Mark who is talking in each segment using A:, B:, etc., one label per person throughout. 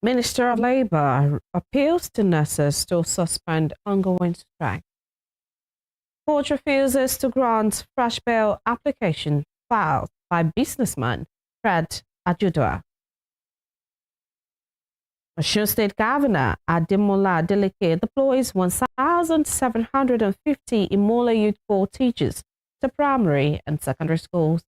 A: Minister of Labour appeals to nurses to suspend ongoing strike. Court refuses to grant fresh bail application filed by businessman Fred Ajudua. Osun State Governor Ademola Adeleke deploys 1,750 Imole Youth Corps Teachers to primary and secondary schools.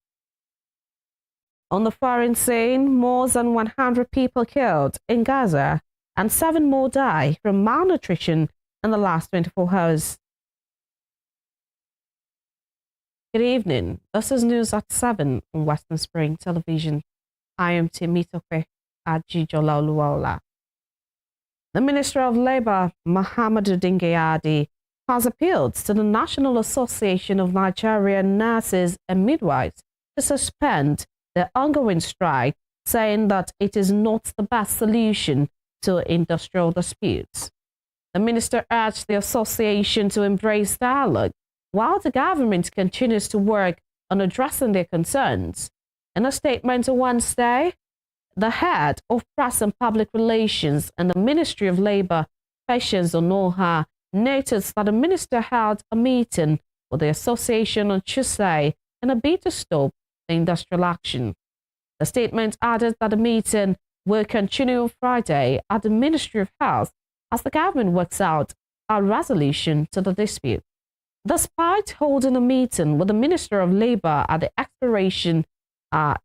A: On the foreign scene, more than 100 people killed in Gaza and 7 more die from malnutrition in the last 24 hours. Good evening. This is News at 7 on Western Spring Television. I am Timitope Ajijolaoluola. The Minister of Labour, Muhammadu Dingyadi, has appealed to the National Association of Nigerian Nurses and Midwives to suspend the ongoing strike, saying that it is not the best solution to industrial disputes. The minister urged the association to embrace dialogue while the government continues to work on addressing their concerns. In a statement on Wednesday, the head of Press and Public Relations and the Ministry of Labour, Patience Onoha, noticed that the minister held a meeting with the association on Tuesday in a bid to stop the industrial action. The statement added that the meeting will continue on Friday at the Ministry of Health as the government works out a resolution to the dispute. Despite holding a meeting with the Minister of Labour at the expiration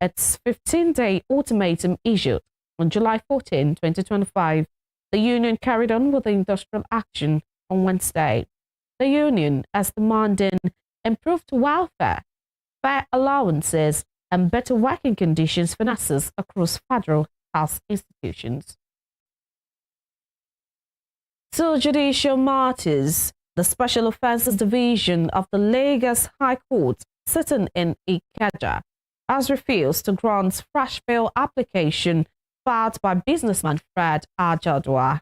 A: its 15-day ultimatum issued on July 14, 2025, the union carried on with the industrial action on Wednesday. The union is demanding improved welfare, fair allowances, and better working conditions for nurses across federal health institutions. To judicial matters, the Special Offences Division of the Lagos High Court, sitting in Ikeja, has refused to grant fresh bail application filed by businessman Fred Ajudua.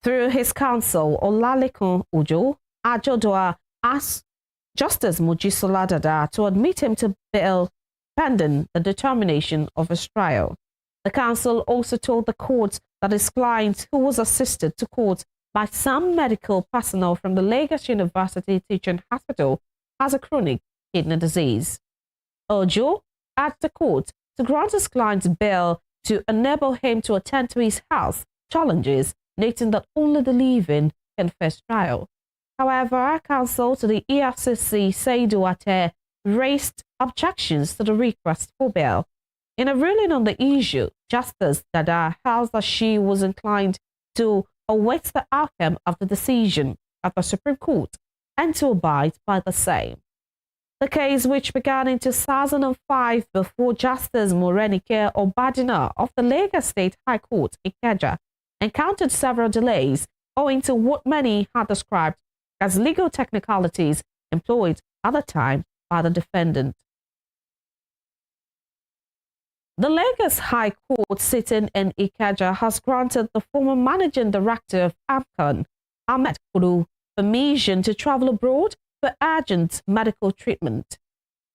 A: Through his counsel, Olalekan Ojo, Ajudua asked Justice Mojisola Dada to admit him to bail pending the determination of his trial. The counsel also told the court that his client, who was assisted to court by some medical personnel from the Lagos University Teaching Hospital, has a chronic kidney disease. Ojo asked the court to grant his client's bail to enable him to attend to his health challenges, noting that only the living can face trial. However, counsel to the EFCC, Seidu Ate, raised objections to the request for bail. In a ruling on the issue, Justice Dada held that she was inclined to await the outcome of the decision of the Supreme Court and to abide by the same. The case, which began in 2005 before Justice Morenike Obadina of the Lagos State High Court, Ikeja, encountered several delays owing to what many had described as legal technicalities employed at the time by the defendant. The Lagos High Court sitting in Ikeja has granted the former managing director of AMCON, Ahmed Kuru, permission to travel abroad for urgent medical treatment.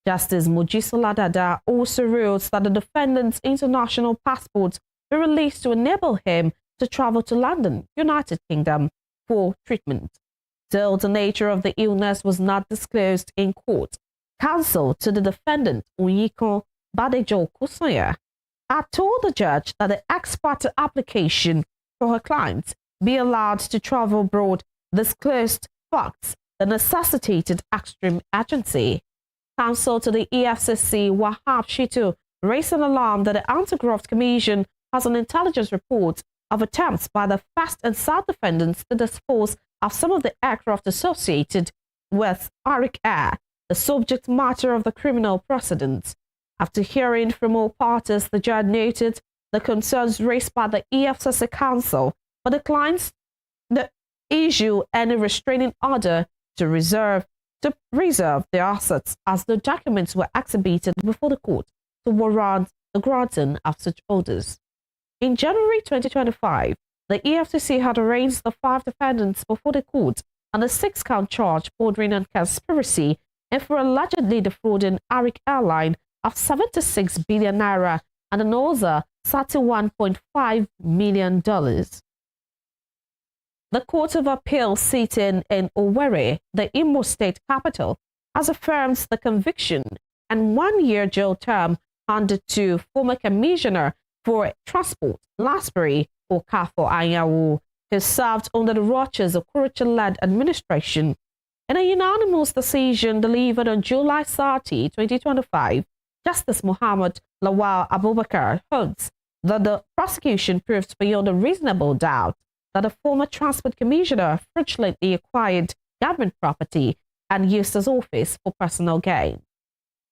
A: Justice Mojisola Dada also ruled that the defendant's international passport be released to enable him to travel to London, United Kingdom, for treatment. Though the nature of the illness was not disclosed in court, counsel to the defendant, Oyinkan Badejo Kusanya, had told the judge that the expert application for her client be allowed to travel abroad disclosed facts that necessitated extreme urgency. Counsel to the EFCC, Wahab Shitu, raised an alarm that the Anti-Graft Commission has an intelligence report of attempts by the first and south defendants to dispose of some of the aircraft associated with Arik Air, the subject matter of the criminal precedent. After hearing from all parties, the judge noted the concerns raised by the EFCC counsel, but declines to issue any restraining order to reserve the assets as the documents were exhibited before the court to warrant the granting of such orders. In January 2025, the EFCC had arraigned the 5 defendants before the court on a 6-count charge bordering on conspiracy and for allegedly defrauding Arik Airline of 76 billion naira and another $31.5 million. The Court of Appeal sitting in Owerri, the Imo State capital, has affirmed the conviction and 1-year jail term handed to former Commissioner for Transport, Lasbury Okafo Anyanwu, who served under the Rochas Okorocha-led administration. In a unanimous decision delivered on July 30, 2025, Justice Muhammad Lawal Abubakar holds that the prosecution proves beyond a reasonable doubt that the former Transport Commissioner fraudulently acquired government property and used his office for personal gain.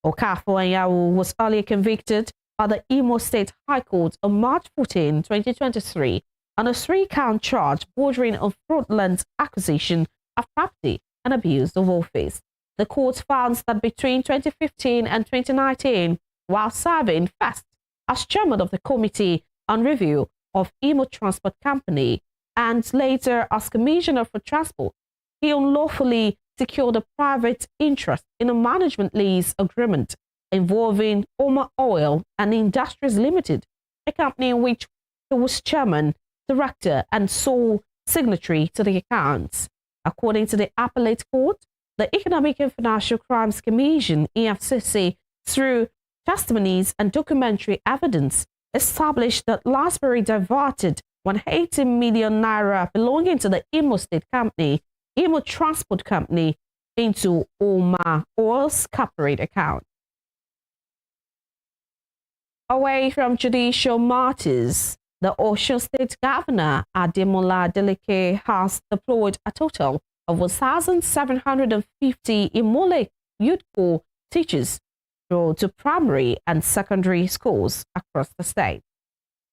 A: Okafo Anyanwu was earlier convicted by the Imo State High Court on March 14, 2023, on a 3-count charge bordering on fraudulent acquisition of property and abuse of office. The court found that between 2015 and 2019, while serving first as chairman of the Committee on Review of Imo Transport Company and later as Commissioner for Transport, he unlawfully secured a private interest in a management lease agreement involving Oma Oil and Industries Limited, a company in which he was chairman, director, and sole signatory to the accounts. According to the Appellate Court, the Economic and Financial Crimes Commission, EFCC, through testimonies and documentary evidence, established that Lasbury diverted 180 million naira belonging to the Imo State Company, Imo Transport Company, into Oma Oil's corporate account. Away from judicial matters, the Osun State Governor, Ademola Adeleke, has deployed a total of 1,750 Imole Youth Corps Teachers to primary and secondary schools across the state.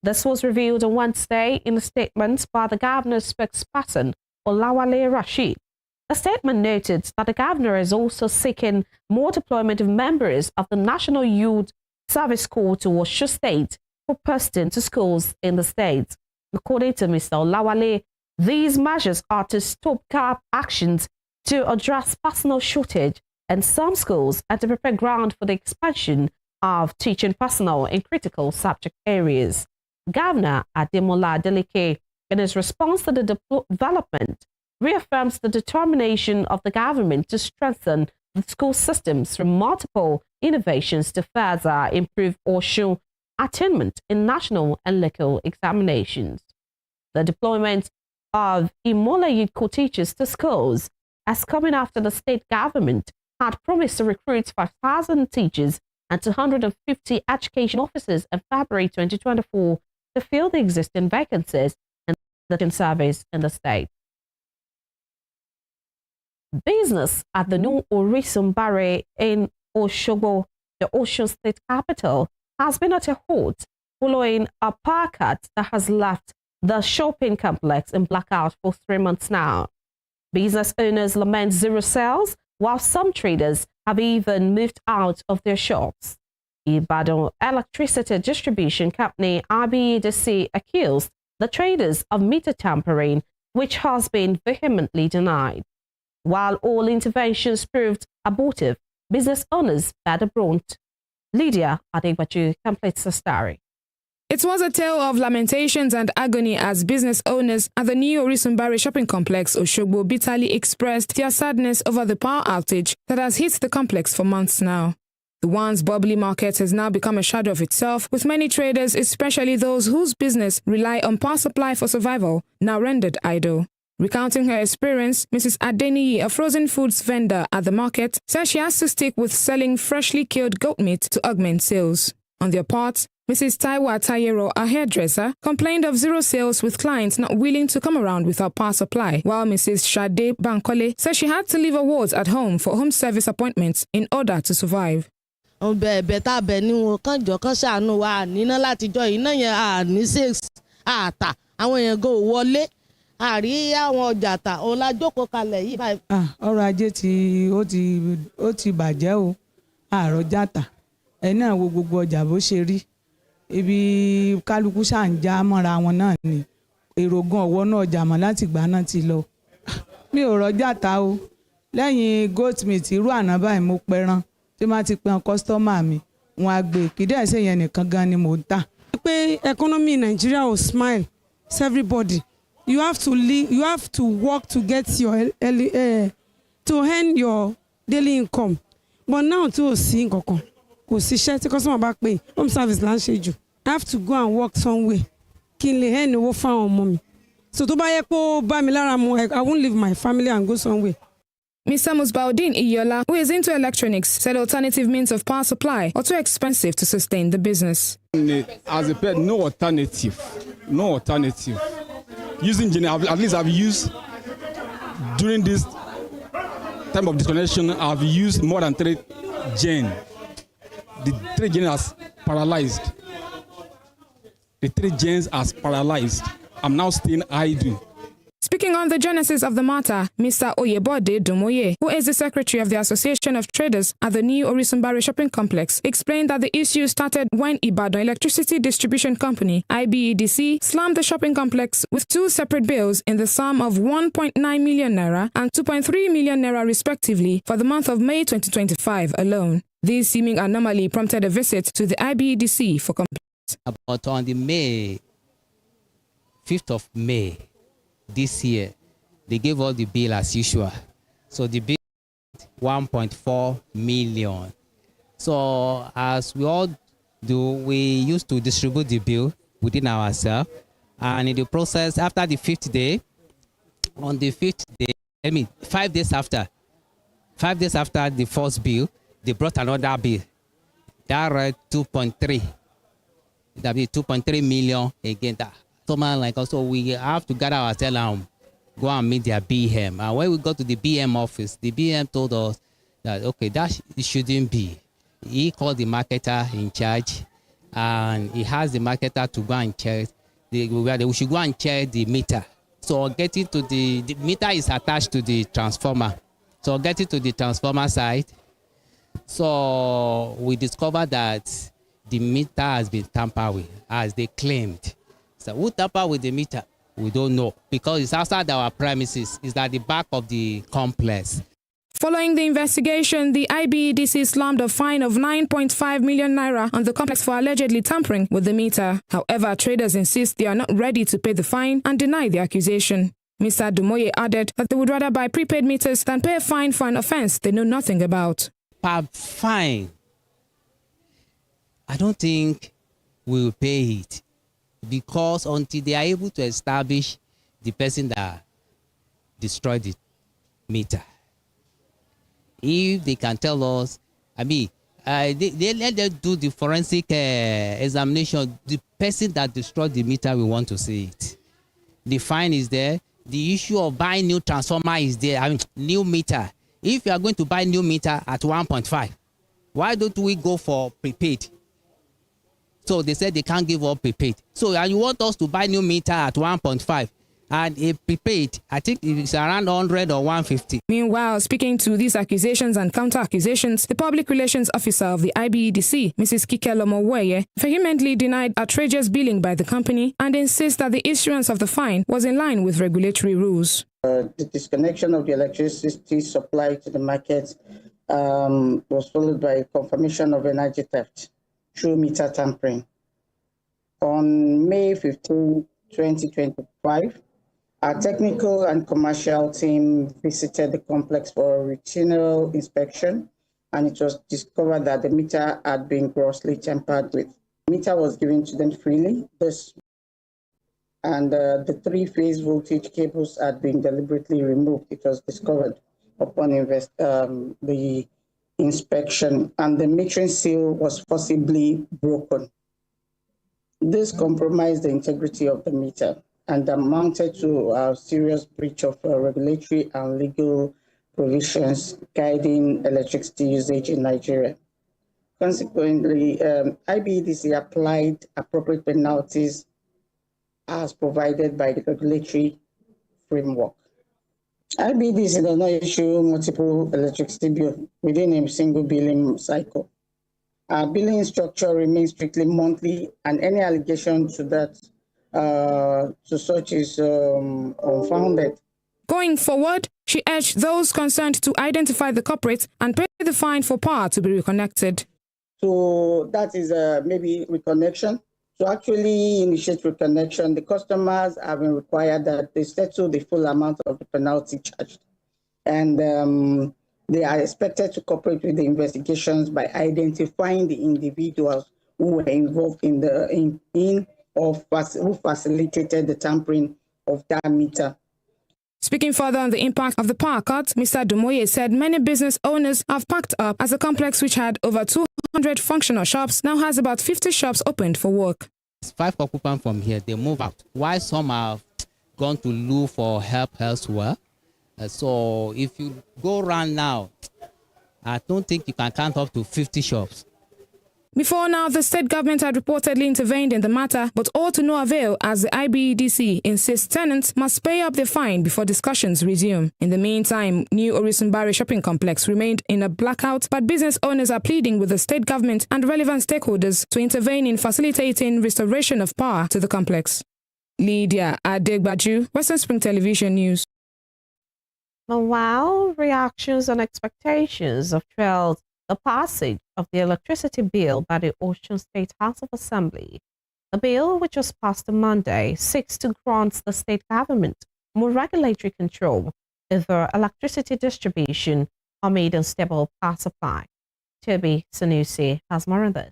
A: This was revealed on Wednesday in a statement by the governor's spokesperson, Olawale Rashid. The statement noted that the governor is also seeking more deployment of members of the National Youth Service Corps to Osun State for posting to schools in the state. According to Mr. Olawale, these measures are to stop gap actions to address personnel shortage in some schools and to prepare ground for the expansion of teaching personnel in critical subject areas. Governor Ademola Adeleke, in his response to the development, reaffirms the determination of the government to strengthen the school systems through multiple innovations to further improve Osun attainment in national and local examinations. The deployment of Imole Youth Corps Teachers to schools as coming after the state government had promised to recruit 5,000 teachers and 250 education officers in February 2024 to fill the existing vacancies in the teaching service in the state. Business at the new Orisun Barre in Osogbo, the Osun State capital, has been at a halt following a power cut that has left the shopping complex in blackout for 3 months now. Business owners lament zero sales, while some traders have even moved out of their shops. Ibadan Electricity Distribution Company IBEDC accused the traders of meter tampering, which has been vehemently denied. While all interventions proved abortive, business owners bear the brunt. Lydia Adegbaju completes the story.
B: It was a tale of lamentations and agony as business owners at the new Orisun Barre shopping complex, Osogbo, bitterly expressed their sadness over the power outage that has hit the complex for months now. The once bubbly market has now become a shadow of itself, with many traders, especially those whose business rely on power supply for survival, now rendered idle. Recounting her experience, Mrs. Adeniyi, a frozen foods vendor at the market, says she has to stick with selling freshly killed goat meat to augment sales. On their part, Mrs. Taiwa Tayero, a hairdresser, complained of zero sales with clients not willing to come around without power supply, while Mrs. Shade Bankole says she had to leave awards at home for home service appointments in order to survive.
C: ọrọ̀ ajé ó ti bàjẹ́ o, àárọ̀ jàtà ẹ̀ náà wo gbogbo ọjà bó ṣe rí, ibi kálukú ṣáà ń já mọ́ra wọn náà ni èrògùn ọ̀wọ́ náà ọjà mọ́ láti gbà náà ti lọ. Mi ò rọ́jà ta o, lẹ́yìn goat meat irú àná báyìí mo pẹran tí má ti pẹran kọ́sítọ́mà mi wọn á gbé kí dẹ́ ṣe yẹn nìkan gan ni mò ń tà
D: Pé economy in Nigeria will smile. It's everybody. You have to live, you have to work to get your to earn your daily income. But now to see nǹkankan. Kò síṣẹ́ tí customer bá pè, home service là ń ṣe jù. I have to go and work somewhere. Kí n lè earn owó fáwọn ọmọ mi. So tó bá yẹ pé ó bá mi lára mu, I won't leave my family and go somewhere.
B: Mr. Musbaudin Iyola, who is into electronics, said alternative means of power supply are too expensive to sustain the business.
E: As a pet, no alternative. No alternative. Using at least I've used during this time of disconnection, I've used more than 3 gen. The 3 gen has paralyzed. The 3 gens has paralyzed. I'm now staying idle.
B: Speaking on the genesis of the matter, Mr. Oyebode Dumoye, who is the secretary of the Association of Traders at the new Orisun shopping complex, explained that the issue started when Ibadan Electricity Distribution Company, IBEDC, slammed the shopping complex with 2 separate bills in the sum of 1.9 million naira and 2.3 million naira respectively for the month of May 2025 alone. This seeming anomaly prompted a visit to the IBEDC for complaints.
F: But on the 5th of May, this year, they gave all the bill as usual. So the bill 1.4 million. So as we all do, we used to distribute the bill within ourselves. And in the process, after the 5th day, on the 5th day, 5 days after the first bill, they brought another bill. That read 2.3. That be 2.3 million again. Someone like us, so we have to gather ourselves and go and meet their BM. And when we got to the BM office, the BM told us that, okay, that shouldn't be. He called the marketer in charge, and he has the marketer to go and check. We should go and check the meter. So getting to the meter is attached to the transformer. So getting to the transformer side, so we discovered that the meter has been tampered with, as they claimed. So who tampered with the meter? We don't know, because it's outside our premises. It's at the back of the complex.
B: Following the investigation, the IBEDC slammed a fine of 9.5 million naira on the complex for allegedly tampering with the meter. However, traders insist they are not ready to pay the fine and deny the accusation. Mr. Dumoye added that they would rather buy prepaid meters than pay a fine for an offense they know nothing about.
F: Per fine, I don't think we will pay it, because until they are able to establish the person that destroyed the meter, if they can tell us, they let them do the forensic examination. The person that destroyed the meter, we want to see it. The fine is there. The issue of buying new transformer is there. New meter. If you are going to buy new meter at 1.5, why don't we go for prepaid? So they said they can't give up prepaid. So and you want us to buy new meter at 1.5 and a prepaid, I think it's around 100 or 150.
B: Meanwhile, speaking to these accusations and counter-accusations, the public relations officer of the IBEDC, Mrs. Kikelomo, vehemently denied outrageous billing by the company and insists that the issuance of the fine was in line with regulatory rules.
G: The disconnection of the electricity supply to the market was followed by confirmation of energy theft through meter tampering. On May 15, 2025, our technical and commercial team visited the complex for a routine inspection, and it was discovered that the meter had been grossly tampered with. The meter was given to them freely, and the 3-phase voltage cables had been deliberately removed. It was discovered upon the inspection, and the metering seal was forcibly broken. This compromised the integrity of the meter and amounted to a serious breach of regulatory and legal provisions guiding electricity usage in Nigeria. Consequently, IBEDC applied appropriate penalties as provided by the regulatory framework. IBEDC does not issue multiple electricity bills within a single billing cycle. Our billing structure remains strictly monthly, and any allegation to that to such is unfounded.
B: Going forward, she urged those concerned to identify the culprits and pay the fine for power to be reconnected.
G: So that is maybe reconnection To actually initiate reconnection, the customers have been required that they settle the full amount of the penalty charged. And they are expected to cooperate with the investigations by identifying the individuals who were involved in who facilitated the tampering of that meter.
B: Speaking further on the impact of the power cut, Mr. Dumoye said many business owners have packed up as the complex, which had over 200 functional shops, now has about 50 shops opened for work.
F: 5 occupants from here, they move out. While some have gone to look for help elsewhere. So if you go around now, I don't think you can count up to 50 shops.
B: Before now, the state government had reportedly intervened in the matter, but all to no avail as the IBEDC insists tenants must pay up their fine before discussions resume. In the meantime, new Osun State shopping complex remained in a blackout, but business owners are pleading with the state government and relevant stakeholders to intervene in facilitating restoration of power to the complex. Lydia Adegbaju, Western Spring Television News.
A: Meanwhile, reactions and expectations have trailed the passage of the electricity bill by the Osun State House of Assembly. The bill, which was passed on Monday, seeks to grant the state government more regulatory control over electricity distribution amid unstable power supply. Toby Sanusi has more on this.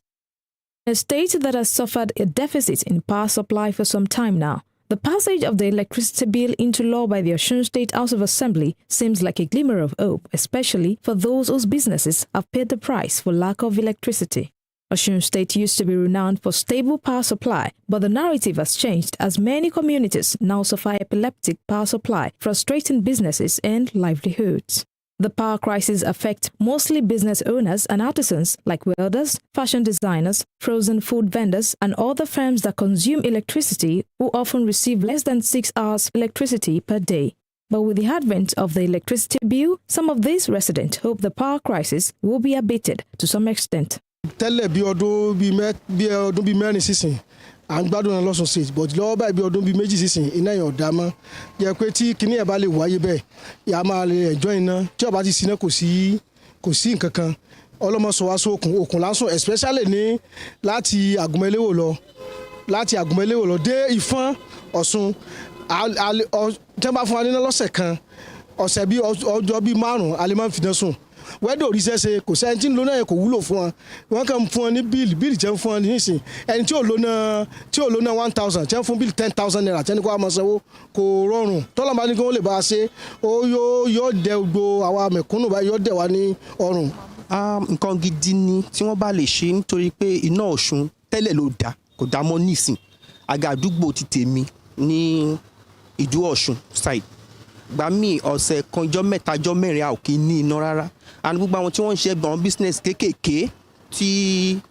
H: A state that has suffered a deficit in power supply for some time now, the passage of the electricity bill into law by the Osun State House of Assembly seems like a glimmer of hope, especially for those whose businesses have paid the price for lack of electricity. Osun State used to be renowned for stable power supply, but the narrative has changed as many communities now suffer epileptic power supply, frustrating businesses and livelihoods. The power crisis affects mostly business owners and artisans like welders, fashion designers, frozen food vendors, and other firms that consume electricity who often receive less than 6 hours electricity per day. But with the advent of the electricity bill, some of these residents hope the power crisis will be abated to some extent.
I: À ń gbádùn lọ́sùn state but lọ́wọ́ báyìí bí ọdún bíi méjì sísìn iná yẹn ò dá mọ́ jẹ́ pé tí kinní ẹ̀ bá lè wáyé bẹ́ẹ̀ yà máa lè enjoy iná tí ó bá ti síná kò sí nǹkan kan ọlọ́mọ sọ wá sókun òkun lásùn especially ní láti àgùnmẹ́léwò lọ dé ìfọ́n ọ̀ṣun tí wọ́n bá fún wa níná lọ́sẹ̀ kan ọ̀sẹ̀ bíi ọjọ́ bíi 5 a lè máa fi iná sùn. Wẹ́dọ̀ oríṣẹ́ ṣe kò sẹ́ni tí ń lo náà kò wúlò fún wọn wọ́n kàn fún wọn ní bíìlì jẹ́ fún wọn nísìn ẹni tí ò lo náà 1000 jẹ́ fún bíìlì 10,000 naira tẹ́ni kó wá máa sanwó kò rọrùn tọ́lọ́mọba ní kí wọ́n lè bá a ṣe ó yóò dẹ gbogbo àwa mẹ̀kúnnù báyìí yóò dẹ̀ wá ní ọrùn.
J: Nǹkan gidi ni tí wọ́n bá lè ṣe nítorí pé iná Ọ̀ṣun tẹ́lẹ̀ ló dá kò dá mọ́ nísìn àga àdúgbò ti tèmi ní Ìdú Ọ̀ṣun side gbà mí ọ̀sẹ̀ kan ijọ́ mẹ́ta ijọ́ mẹ́rin a ò kì í ní iná rárá and gbogbo àwọn tí wọ́n ń ṣe gbọ̀n business kéékèèké tí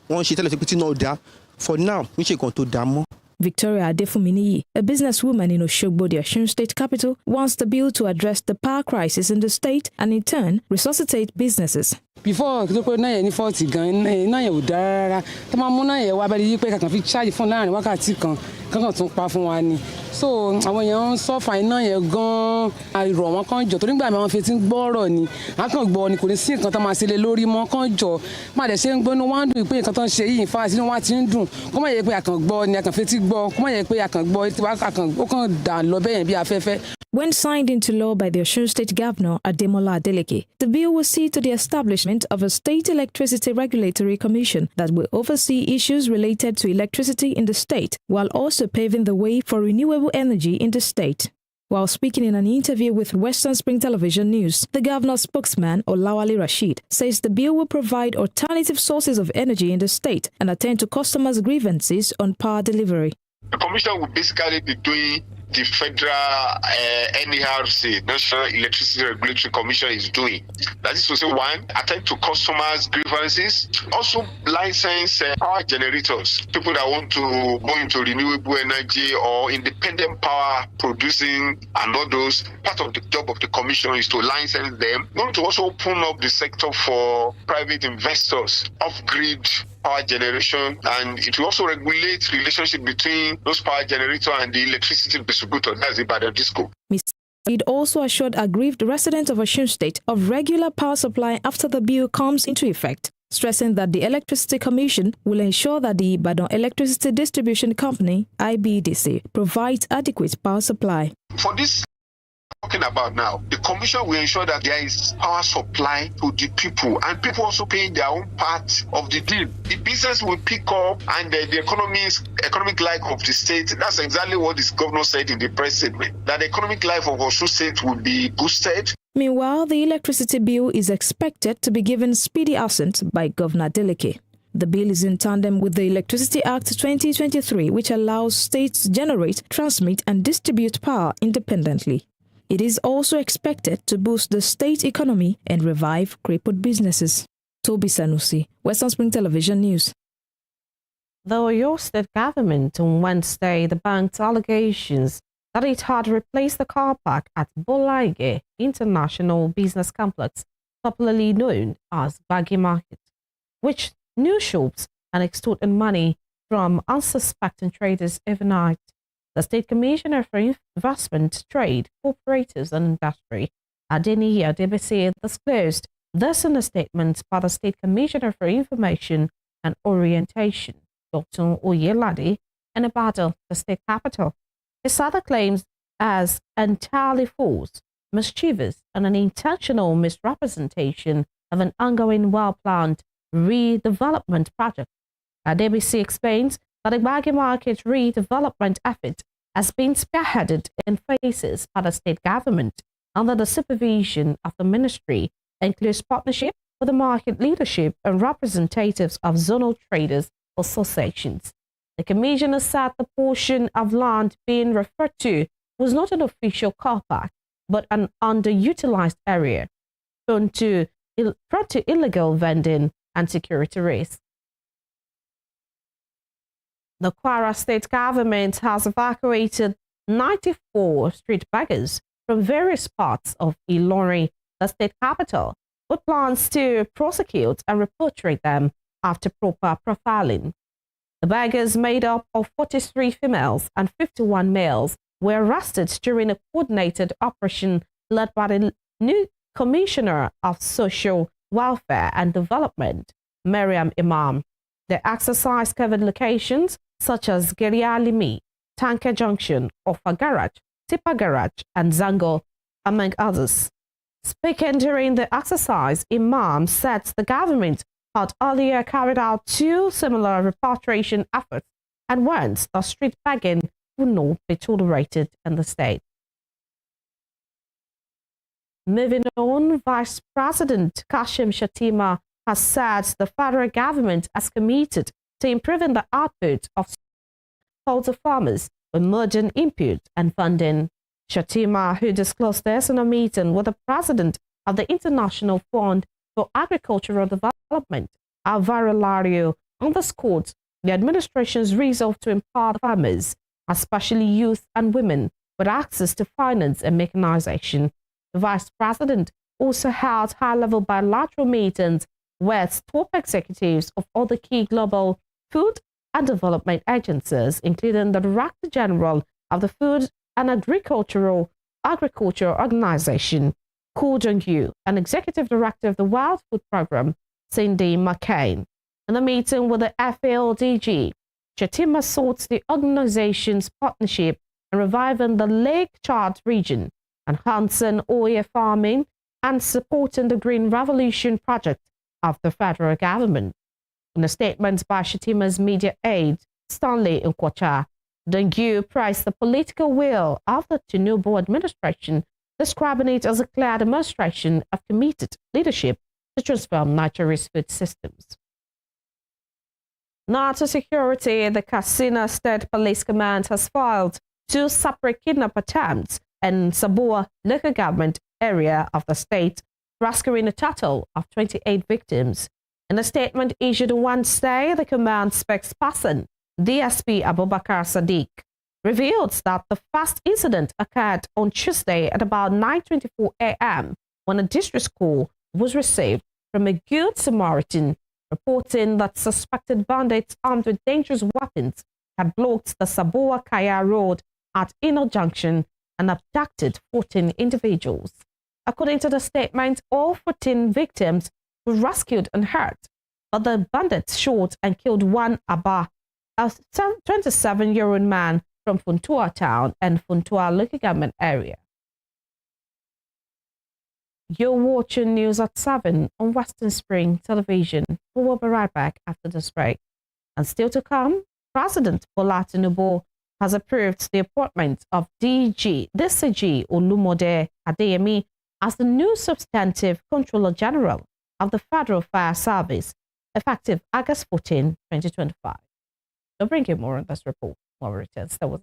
J: wọ́n ń ṣe tẹ́lẹ̀ tó pé tí náà dá for now ń ṣe kan tó dá mọ́.
H: Victoria Adefuminiyi, a businesswoman in Oshogbo, the Osun State capital, wants the bill to address the power crisis in the state and in turn resuscitate businesses.
K: Before kí ló pé náà yẹn ní fọ́ọ̀tì gan náà yẹn ò dára rárá tó máa mú náà yẹn wá bẹ́ẹ̀ yí pé kàkàn fi ṣáàjì fún láàrin wákàtí kan kankan tún pa fún wa ni so àwọn èèyàn ń sọ́fà iná yẹn gan àìrọ̀ wọn kàn jọ torí nígbà mi àwọn fi ti ń gbọ́rọ̀ ni a kàn gbọ́ ni kò ní sí nǹkan tó máa ṣe lé lórí mọ́ kàn jọ má dẹ̀ ṣe ń gbóná wá ń dùn pé nǹkan tó ń ṣe yìí fáwọn sínú wa ti ń dùn kó má yẹ pé àkàn gbọ́ ni àkàn fetí gbọ́ kó má yẹ pé àkàn gbọ́ ó kàn dà lọ bẹ́ẹ̀ yẹn bí afẹ́fẹ́.
H: When signed into law by the Osun State Governor Ademola Adeleke, the bill will see to the establishment of a state electricity regulatory commission that will oversee issues related to electricity in the state, while also paving the way for renewable energy in the state. While speaking in an interview with Western Spring Television News, the governor's spokesman, Olawale Rashid, says the bill will provide alternative sources of energy in the state and attend to customers' grievances on power delivery.
L: The commission will basically be doing the federal NERC, National Electricity Regulatory Commission, is doing. That is to say, one, attend to customers' grievances, also license power generators, people that want to go into renewable energy or independent power producing and all those. Part of the job of the commission is to license them. We want to also open up the sector for private investors, off-grid power generation, and it will also regulate relationship between those power generators and the electricity distributor. That's the Ibadan Disco.
H: Mr. It also assured aggrieved residents of Osun State of regular power supply after the bill comes into effect. stressing that the Electricity Commission will ensure that the Ibadan Electricity Distribution Company, IBDC, provides adequate power supply.
L: For this talking about now, the commission will ensure that there is power supply to the people, and people also paying their own part of the deal. The business will pick up, and the economic life of the state. That's exactly what this governor said in the press statement, that the economic life of Osun State will be boosted.
H: Meanwhile, the electricity bill is expected to be given speedy assent by Governor Adeleke. The bill is in tandem with the Electricity Act 2023, which allows states to generate, transmit, and distribute power independently. It is also expected to boost the state economy and revive crippled businesses. Toby Sanusi, Western Spring Television News.
A: The Oyo State government on Wednesday debunked allegations that it had replaced the car park at Bolaige International Business Complex, popularly known as Baggy Market, which new shops and extorted money from unsuspecting traders overnight. The State Commissioner for Investment, Trade, Cooperatives and Industry, Ademola Adeleke, disclosed this in a statement by the State Commissioner for Information and Orientation, Dr. Oyelade, in Ibadan, the state capital. His other claims as entirely false, mischievous, and an intentional misrepresentation of an ongoing well-planned redevelopment project. Adeleke explains that the Baggy Market redevelopment effort has been spearheaded in phases by the state government under the supervision of the ministry and close partnership with the market leadership and representatives of zonal traders associations. The commissioner said the portion of land being referred to was not an official car park, but an underutilized area prone to illegal vending and security risks. The Kwara state government has evacuated 94 street beggars from various parts of Ilorin, the state capital, with plans to prosecute and repatriate them after proper profiling. The beggars, made up of 43 females and 51 males, were arrested during a coordinated operation led by the new Commissioner of Social Welfare and Development, Mariam Imam. The exercise covered locations such as Gerialimi, Tanker Junction, Ofa Garage, Tipa Garage, and Zango, among others. Speaking during the exercise, Imam said the government had earlier carried out 2 similar repatriation efforts and warned that street begging would not be tolerated in the state. Moving on, Vice President Kashim Shettima has said the federal government has committed to improving the output of smallholder farmers with modern input and funding. Shettima, who disclosed this in a meeting with the president of the International Fund for Agricultural Development, Alvaro Lario, underscored the administration's resolve to empower farmers, especially youth and women, with access to finance and mechanization. The vice president also held high-level bilateral meetings with top executives of other key global food and development agencies, including the Director General of the Food and Agriculture Organization, Ko Jong-yu, and Executive Director of the World Food Program, Cindy McCain. In a meeting with the FAO-DG, Shettima sought the organization's partnership in reviving the Lake Chad region, enhancing oil farming, and supporting the Green Revolution project of the federal government. In a statement by Shettima's media aide, Stanley Nkwacha, Jong-yu praised the political will of the Tinubu administration, describing it as a clear demonstration of committed leadership to transform Nigeria's food systems. Now to security, the Katsina State Police Command has filed 2 separate kidnap attempts in Sabua local government area of the state, rescuing a total of 28 victims. In a statement issued on Wednesday, the command spokesperson, DSP Abubakar Sadiq, revealed that the first incident occurred on Tuesday at about 9:24 a.m. when a distress call was received from a Good Samaritan reporting that suspected bandits armed with dangerous weapons had blocked the Sabua Kaya Road at Inner Junction and abducted 14 individuals. According to the statement, all 14 victims were rescued unhurt, but the bandits shot and killed one Abba, a 27-year-old man from Funtua town and Funtua local government area. You're watching News at 7 on Western Spring Television. We will be right back after this break. And still to come, President Bola Tinubu has approved the appointment of DCG Olumode Adeyemi as the new substantive Controller General of the Federal Fire Service, effective August 14, 2025. We'll bring you more on this report when we return. Stay with us.